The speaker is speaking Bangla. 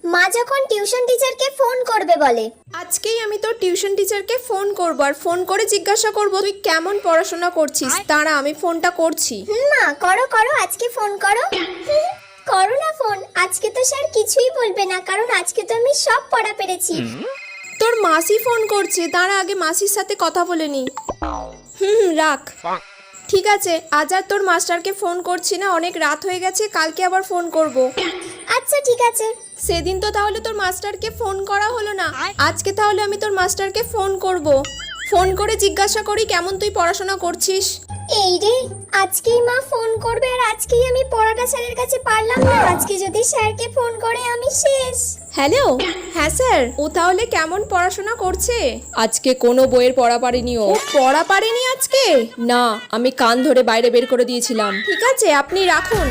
মা যখন টিউশন টিচারকে ফোন করবে বলে। আজকেই আমি তোর টিউশন টিচারকে ফোন করব আর ফোন করে জিজ্ঞাসা করব তুই কেমন পড়াশোনা করছিস। দাঁড়া আমি ফোনটা করছি। মা করো করো, আজকে ফোন করো। করো না ফোন, আজকে তো স্যার কিছুই বলবে না, কারণ আজকে তো আমি সব পড়া পেরেছি। তোর মাসি ফোন করছে, দাঁড়া আগে মাসির সাথে কথা বলে নি। রাখ। ঠিক আছে, আজ আর তোর মাস্টারকে ফোন করছি না, অনেক রাত হয়ে গেছে, কালকে আবার ফোন করব। আচ্ছা ঠিক আছে। সেদিন তো তাহলে তোর মাস্টারকে ফোন করা হলো না, আজকে তাহলে আমি তোর মাস্টারকে ফোন করব। ফোন করে জিজ্ঞাসা করি কেমন তুই পড়াশোনা করছিস। এই রে, আজকেই মা ফোন করবে আর আজকেই আমি পড়াটা স্যারের কাছে পারলাম না। আজকে যদি স্যারকে ফোন করে আমি শেষ। হ্যালো, হ্যাঁ স্যার, ও তাহলে কেমন পড়াশোনা করছে? আজকে কোনো বইয়ের পড়া পারেনি। ও পড়া পারেনি আজকে? না, আমি কান ধরে বাইরে বের করে দিয়েছিলাম। ঠিক আছে, আপনি রাখুন।